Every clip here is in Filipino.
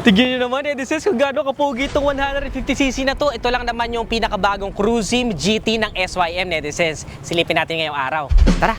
Tignan nyo naman, this is kung gaano kapogi itong 150cc na to. Ito lang naman yung pinakabagong Cruisim GT ng SYM, netizens. Silipin natin ngayong araw. Tara!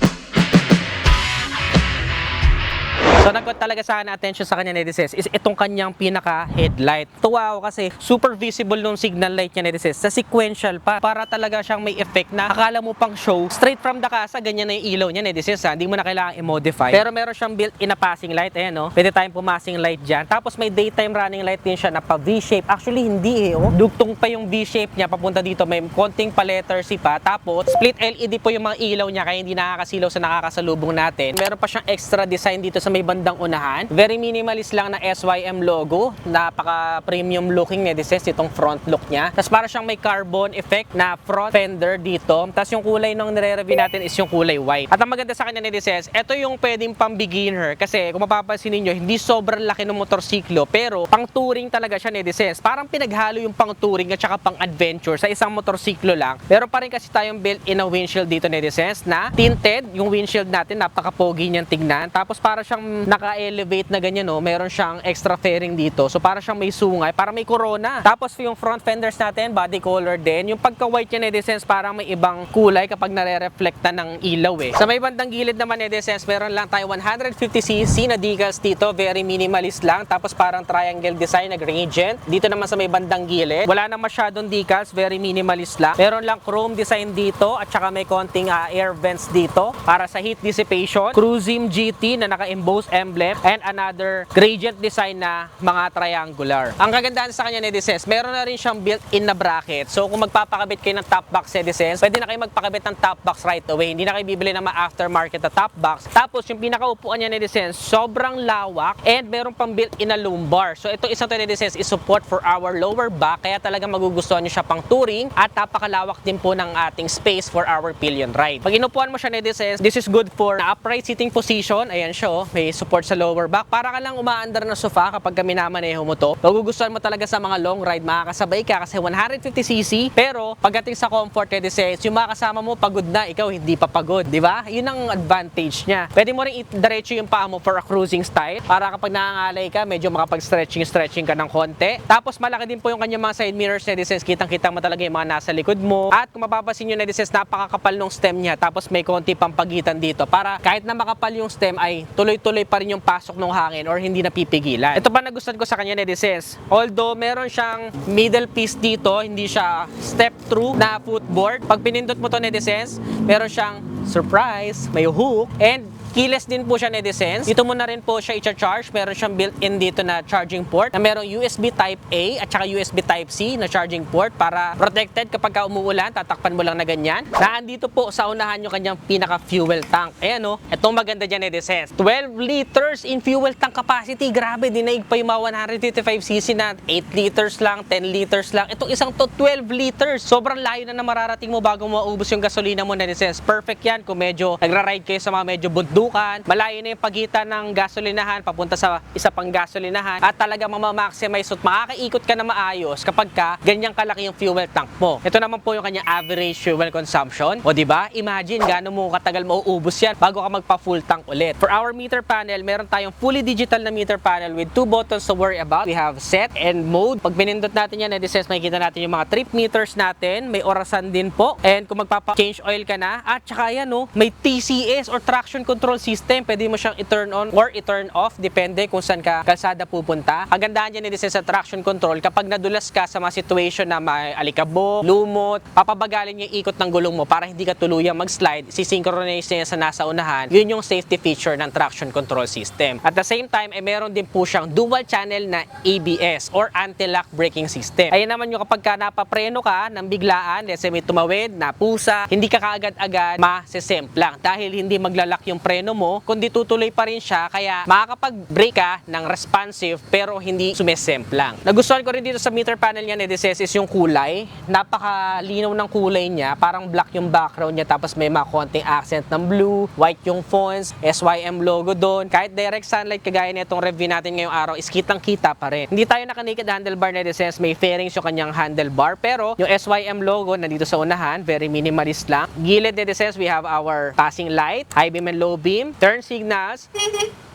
So nagkot talaga sa attention sa kanya, netizens, is itong kanyang pinaka headlight. Tuwa ako kasi super visible nung signal light niya, netizens, sa sequential pa, para talaga siyang may effect na akala mo pang show straight from the casa, ganyan na yung ilaw niya, netizens, hindi mo na kailangan i-modify. Pero meron siyang built-in na passing light, ayan no, pwede tayong pumasing light dyan. Tapos may daytime running light din siya na pa V-shape. Actually hindi oh, dugtong pa yung V-shape niya papunta dito, may konting pa-letter C pa. Tapos split LED po yung mga ilaw niya, kaya hindi nakakasilaw sa nakakasalubong natin. Meron pa siyang extra design dito sa may bandang unahan. Very minimalist lang na SYM logo. Napaka premium looking, netizens, itong front look niya. Tapos para siyang may carbon effect na front fender dito. Tapos yung kulay nung nire-review natin is yung kulay white. At ang maganda sa kanya, netizens, ito yung pwedeng pang beginner kasi kung mapapansin niyo, hindi sobrang laki ng motorsiklo pero pang touring talaga siya, netizens. Parang pinaghalo yung pang touring at saka pang adventure sa isang motorsiklo lang. Meron pa rin kasi tayong built-in na windshield dito, netizens, na tinted. Yung windshield natin, napaka-pogi niyang tignan. Tapos para siyang naka-elevate na ganyan, no, meron siyang extra fairing dito. So para siyang may sungay, para may corona. Tapos yung front fenders natin, body color din. Yung pagka-white niya, netizens, parang may ibang kulay kapag nare-reflecta ng ilaw eh. Sa may bandang gilid naman, netizens, meron lang tayo 150cc na decals dito. Very minimalist lang. Tapos parang triangle design na gradient. Dito naman sa may bandang gilid, wala na masyadong decals. Very minimalist lang. Meron lang chrome design dito at saka may konting air vents dito para sa heat dissipation. Cruisim GT na naka-emboss emblem and another gradient design na mga triangular. Ang kagandahan sa kanya, netizens, meron na rin siyang built-in na bracket. So kung magpapakabit kayo ng top box, netizens, pwede na kayo magpakabit ng top box right away. Hindi na kayo bibili ng aftermarket na top box. Tapos yung pinakaupuan niya, netizens, sobrang lawak and meron pang built-in na lumbar. So ito isang to, netizens, is support for our lower back, kaya talaga magugustuhan niyo siya pang touring at napakalawak din po ng ating space for our pillion ride. Pag inupuan mo siya, netizens, this is good for upright sitting position. Ayan siya, oh, may support sa lower back. Para ka lang umaandar na sofa kapag kami namaneho mo to. Magugustuhan mo talaga sa mga long ride, makakasabay ka kasi 150cc. Pero pagdating sa comfort, netizens, yung mga kasama mo pagod na, ikaw hindi pa pagod, di ba? Yun ang advantage niya. Pwede mo rin i-diretso yung paa mo for a cruising style para kapag nangangalay ka, medyo makapag-stretching ka ng konti. Tapos malaki din po yung kanyang mga side mirrors, netizens, kitang-kita mo talaga yung mga nasa likod mo. At kung mapapansin nyo, netizens, napakakapal ng stem niya. Tapos may konti pang pagitan dito para kahit na makapal yung stem ay tuloy-tuloy pa rin yung pasok ng hangin or hindi napipigilan. Ito pa nagustuhan ko sa kanya, netizens. Although meron siyang middle piece dito, hindi siya step through na footboard. Pag pinindot mo to, netizens, meron siyang surprise, may hook, and keyless din po siya, netizens. Dito mo na rin po siya i-charge. Meron siyang built-in dito na charging port na merong USB Type-A at saka USB Type-C na charging port para protected kapag umuulan, tatakpan mo lang na ganyan. Naandito po sa unahan yung kanyang pinaka-fuel tank. Ayan o, itong maganda dyan, netizens. 12 liters in fuel tank capacity. Grabe, dinaig pa yung mga 155cc na 8 liters lang, 10 liters lang. Itong isang to, 12 liters. Sobrang layo na mararating mo bago maubos yung gasolina mo, netizens. Perfect yan kung medyo nagra-ride kayo sa mga medyo bundukan. Malayo na yung pagitan ng gasolinahan papunta sa isa pang gasolinahan at talaga mamamaximize at makakaikot ka na maayos kapag ganyang kalaki yung fuel tank mo. Ito naman po yung kanya average fuel consumption. O diba? Imagine gaano mo katagal mauubos yan bago ka magpa full tank ulit. For our meter panel, meron tayong fully digital na meter panel with 2 buttons to worry about. We have set and mode. Pag pinindot natin yan, netizens, makikita natin yung mga trip meters natin. May orasan din po. And kung magpapa-change oil ka na, at saka yan, no, may TCS or traction control system. Pwede mo siyang i-turn on or i-turn off depende kung saan ka kalsada pupunta. Ang gandahan dyan, netizens, sa traction control, kapag nadulas ka sa mga situation na may alikabok, lumot, papabagalin yung ikot ng gulong mo para hindi ka tuluyang mag-slide, sisynchronize niya sa nasa unahan. Yun yung safety feature ng traction control system. At the same time, meron din po siyang dual channel na ABS or anti-lock braking system. Ayun naman yung kapag napapreno ka ng biglaan, let's say may tumawid, napusa, hindi ka kaagad-agad masesemplang dahil hindi maglalak yung preno mo, kundi tutuloy pa rin siya, kaya makakapag-brake ka ng responsive pero hindi sumesemplang. Nagustuhan ko rin dito sa meter panel niya, netizens, is yung kulay. Napakalinaw ng kulay niya, parang black yung background niya tapos may mga konting accent ng blue, white yung fonts, SYM logo doon. Kahit direct sunlight kagaya nitong review natin ngayong araw is kitang-kita pa rin. Hindi tayo naka-naked handlebar, netizens, may fairings yung kanyang handlebar pero yung SYM logo nandito sa unahan, very minimalist lang. Gilid, netizens, we have our passing light, high beam and low beam, turn signals,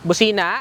busina,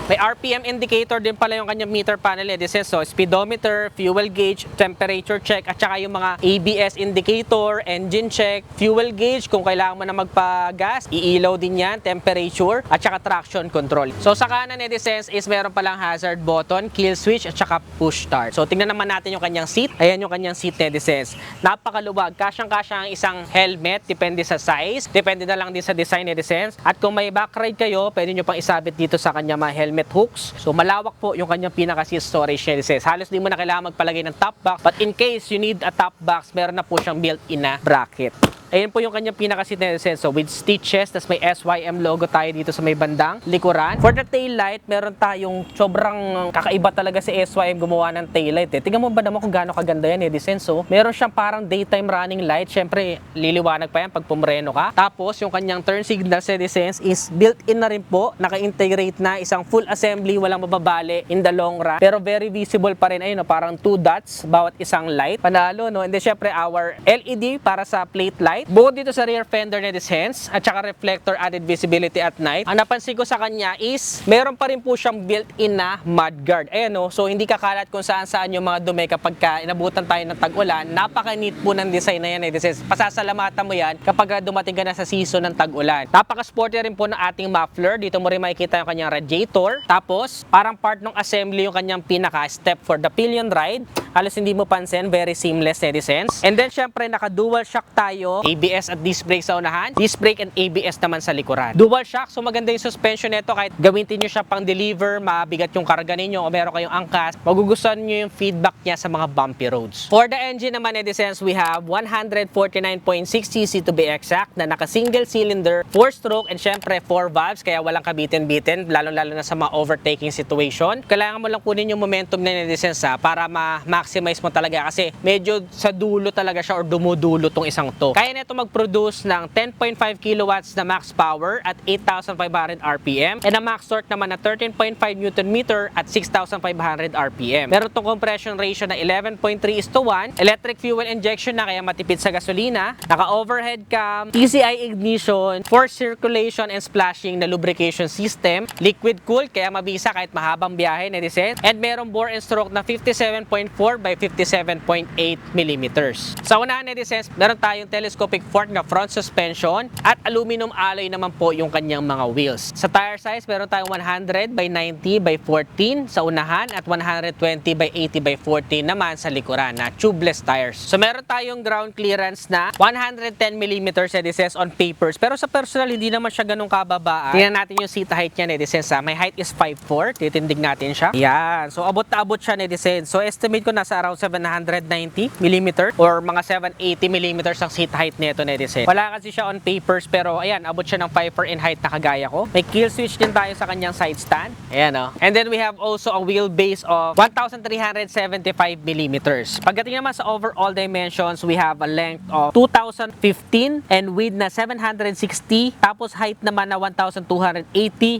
May RPM indicator din pala yung kanyang meter panel netizens. So, speedometer, fuel gauge, temperature check, at saka yung mga ABS indicator, engine check, fuel gauge kung kailangan mo na magpa-gas, iilaw din yan, temperature, at saka traction control. So, sa kanan netizens is meron palang hazard button, kill switch, at saka push start. So, tingnan naman natin yung kanyang seat. Ayan yung kanyang seat netizens. Napakaluwag. Kasyang-kasya ang isang helmet, depende sa size, depende na lang din sa design netizens. At kung may back ride kayo, pwede nyo pang isabit dito sa kanyang mga helmet hooks. So, malawak po yung kanyang pinaka-seat storage netizens. Halos di mo na kailangan magpalagay ng top box. But in case you need a top box, meron na po siyang built-in na bracket. Ayan po yung kanyang pinaka-seat netizens. So, with stitches, tas may SYM logo tayo dito sa may bandang likuran. For the tail light, meron tayong sobrang kakaiba talaga si SYM gumawa ng tail light. Tingnan mo ba naman kung gaano kaganda yan netizens. So, meron siyang parang daytime running light. Siyempre, liliwanag pa yan pag pumreno ka. Tapos, yung kanyang turn signal netizens is built-in na rin po. Naka-integrate na isang full assembly, walang mababali in the long run. Pero very visible pa rin. Ayun, no, parang 2 dots bawat isang light. Panalo, no? And then, syempre, our LED para sa plate light. Bukod dito sa rear fender netizens at saka reflector added visibility at night. Ang napansin ko sa kanya is meron pa rin po siyang built-in na mudguard. Ayan o, so hindi kakalat kung saan yung mga dumi kapag inabutan tayo ng tag-ulan. Napaka-neat po ng design na yan netizens. Pasasalamatan mo yan kapag dumating ka na sa season ng tag-ulan. Napaka-sporty rin po ng ating muffler. Dito mo rin makikita yung kanyang radiator. Tapos, parang part ng assembly yung kanyang pinaka-step for the pillion ride. Halos hindi mo pansin, very seamless netizens. And then syempre naka-dual shock tayo. ABS at disc brake sa unahan, disc brake and ABS naman sa likuran. Dual shock, so maganda yung suspension nito kahit gawin nyo siya pang deliver, mabigat yung karga ninyo o meron kayong angkas, magugustuhan nyo yung feedback niya sa mga bumpy roads. For the engine naman netizens, we have 149.6cc to be exact na naka-single cylinder, 4-stroke and syempre 4 valves kaya walang kabitin-bitin, lalo-lalo na sa mga overtaking situation. Kailangan mo lang kunin yung momentum na netizens para ma-maximize mo talaga kasi medyo sa dulo talaga siya or dumudulo tong isang to. Kaya nito mag-produce ng 10.5 kilowatts na max power at 8,500 RPM and a max torque naman na 13.5 Newton meter at 6,500 RPM. Meron tong compression ratio na 11.3:1, electric fuel injection na kaya matipid sa gasolina, naka-overhead cam, TCI ignition, forced circulation and splashing na lubrication system, liquid cool kaya mabisa kahit mahabang biyahe netizens, and merong bore and stroke na 57.4 by 57.8 millimeters. Sa unahan netizens, meron tayong telescopic fork na front suspension at aluminum alloy naman po yung kanyang mga wheels. Sa tire size, meron tayong 100 by 90 by 14 sa unahan at 120 by 80 by 14 naman sa likuran na tubeless tires. So meron tayong ground clearance na 110 mm netizens on papers pero sa personal hindi naman siya ganun kababaan. Tingnan natin yung seat height niya netizens. My height is 5'4". Titindig natin siya. Yan. So abot na abot siya netizens. So estimate ko nasa around 790 mm or mga 780 mm ang seat height nito netizens. Wala kasi siya on papers pero ayan, abot siya ng 5'4" in height na kagaya ko. May kill switch din tayo sa kanyang side stand. Ayan o. And then we have also a wheelbase of 1,375 mm. Pagdating naman sa overall dimensions, we have a length of 2,015 and width na 760 tapos height naman na 1,280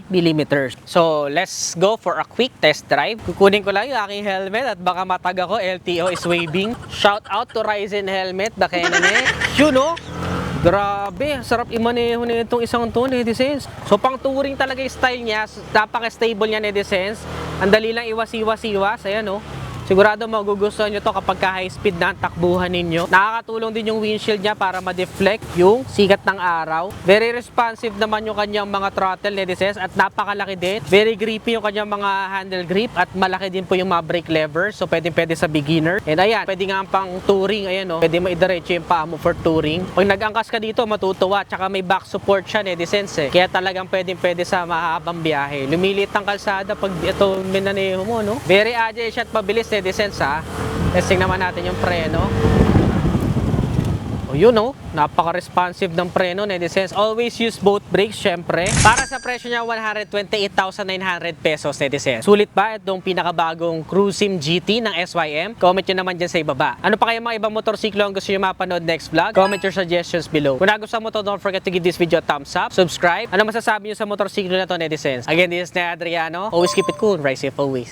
mm. So let's go for a quick test drive. Kukunin ko lang yung aking helmet at baka matag ako. LTO is waving. Shout out to Ryzen Helmet, the Kename. You know, grabe, sarap imaneho na itong isang to netizens. So pang touring talaga yung style niya, napaka-stable niya netizens. Ang dali lang iwas-iwas-iwas, ayan o. Sigurado magugustuhan nyo to kapag high speed na ang takbuhan ninyo. Nakakatulong din yung windshield niya para ma-deflect yung sikat ng araw. Very responsive naman yung kanyang mga throttle netizens at napakalaki din. Very grippy yung kanyang mga handle grip at malaki din po yung mga brake lever. So pwede sa beginner. And ayan, pwede nga pang touring, ayan o. Pwede mo idiretso yung paa mo for touring. Pag nag-angkas ka dito, matutuwa. Tsaka may back support siya netizens eh. Kaya talagang pwede sa mahabang biyahe. Lumilit ang kalsada pag ito minaneho mo, no? Very agile siya at mabilis netizens ha. Testing naman natin yung preno. O yun o, napaka-responsive ng preno netizens. Always use both brakes syempre. Para sa presyo niya, 128,900 pesos netizens. Sulit ba itong pinakabagong Cruisim GT ng SYM? Comment nyo naman dyan sa ibaba. Ano pa kayo mga ibang motorsiklo ang gusto nyo mapanood next vlog? Comment your suggestions below. Kung nagustuhan mo to, don't forget to give this video a thumbs up, subscribe. Ano masasabi nyo sa motorsiklo na to netizens? Again, this is Adriano. Always keep it cool, ride safe always.